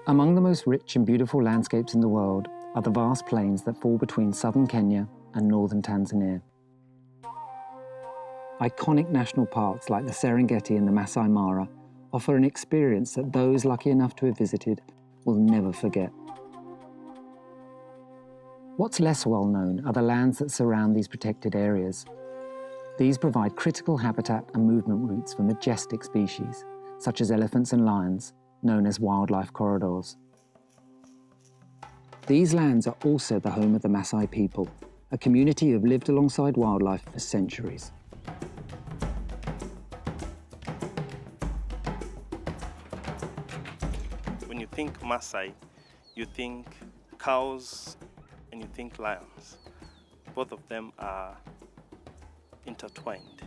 Among the most rich and beautiful landscapes in the world are the vast plains that fall between southern Kenya and northern Tanzania. Iconic national parks like the Serengeti and the Masai Mara offer an experience that those lucky enough to have visited will never forget. What's less well known are the lands that surround these protected areas. These provide critical habitat and movement routes for majestic species, such as elephants and lions, known as wildlife corridors. These lands are also the home of the Maasai people, a community who have lived alongside wildlife for centuries. When you think Maasai, you think cows and you think lions. Both of them are intertwined.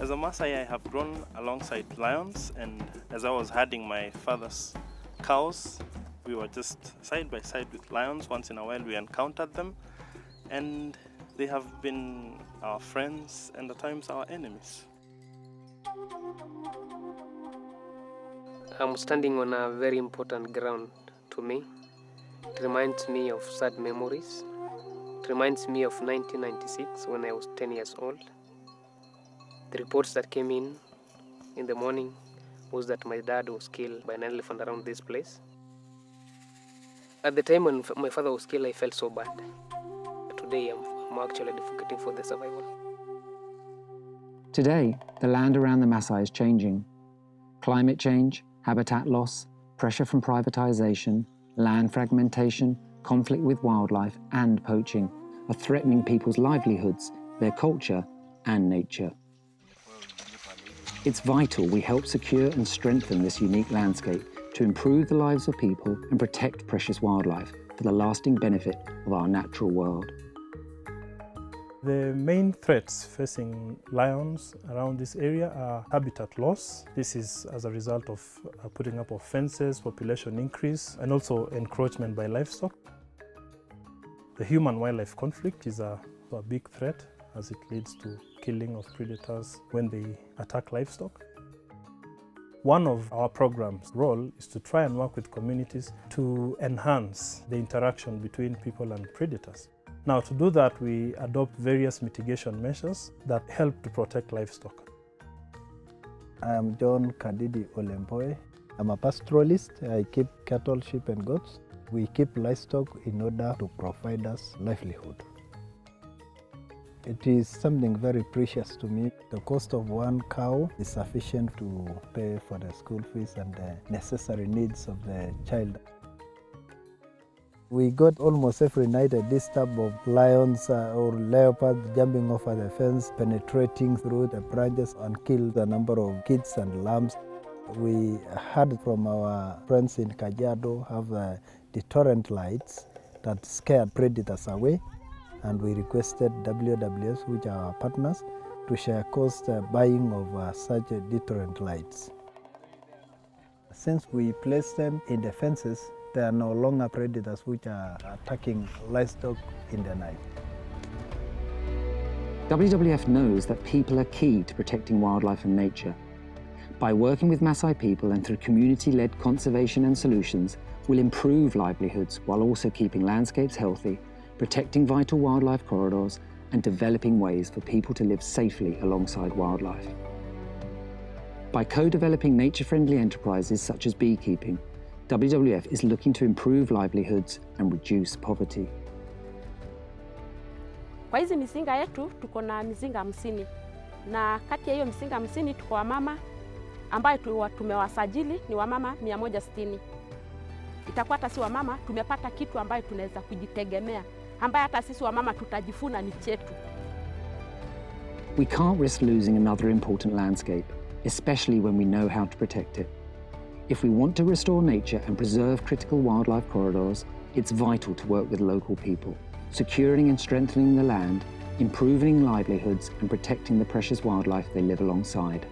As a Maasai, I have grown alongside lions, and as I was herding my father's cows, we were just side by side with lions. Once in a while we encountered them, and they have been our friends and at times our enemies. I'm standing on a very important ground to me. It reminds me of sad memories. It reminds me of 1996 when I was 10 years old. The reports that came in the morning was that my dad was killed by an elephant around this place. At the time when my father was killed, I felt so bad. Today, I'm actually advocating for the survival. Today, the land around the Maasai is changing. Climate change, habitat loss, pressure from privatization, land fragmentation, conflict with wildlife, and poaching are threatening people's livelihoods, their culture, and nature. It's vital we help secure and strengthen this unique landscape to improve the lives of people and protect precious wildlife for the lasting benefit of our natural world. The main threats facing lions around this area are habitat loss. This is as a result of putting up of fences, population increase, and also encroachment by livestock. The human-wildlife conflict is a big threat as it leads to killing of predators when they attack livestock. One of our program's role is to try and work with communities to enhance the interaction between people and predators. Now, to do that, we adopt various mitigation measures that help to protect livestock. I am John Kadidi Olemboe. I'm a pastoralist. I keep cattle, sheep, and goats. We keep livestock in order to provide us livelihood. It is something very precious to me. The cost of one cow is sufficient to pay for the school fees and the necessary needs of the child. We got almost every night a disturb of lions or leopards jumping over the fence, penetrating through the branches and killed a number of kids and lambs. We heard from our friends in Kajiado have deterrent lights that scare predators away, and we requested WWF, which are our partners, to share cost buying of such deterrent lights. Since we placed them in the fences, there are no longer predators which are attacking livestock in the night. WWF knows that people are key to protecting wildlife and nature. By working with Maasai people and through community-led conservation and solutions, we'll improve livelihoods while also keeping landscapes healthy, protecting vital wildlife corridors, and developing ways for people to live safely alongside wildlife. By co-developing nature-friendly enterprises such as beekeeping, WWF is looking to improve livelihoods and reduce poverty. Kwa hizi mizinga yetu tuko na mizinga 50, na kati ya hiyo mizinga 50 tuko wamama ambayo tumewasajili ni wamama 160. Itakuwa hata si wamama tumepata kitu ambayo tunaweza kujitegemea, ambayo hata sisi wamama tutajifuna ni chetu. We can't risk losing another important landscape, especially when we know how to protect it. If we want to restore nature and preserve critical wildlife corridors, it's vital to work with local people, securing and strengthening the land, improving livelihoods, and protecting the precious wildlife they live alongside.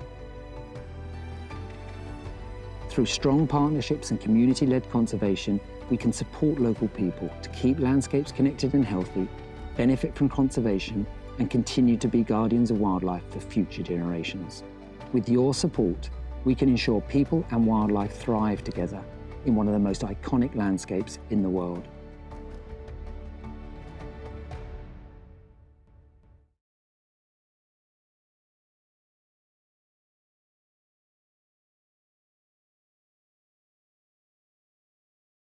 Through strong partnerships and community-led conservation, we can support local people to keep landscapes connected and healthy, benefit from conservation, and continue to be guardians of wildlife for future generations. With your support, we can ensure people and wildlife thrive together in one of the most iconic landscapes in the world.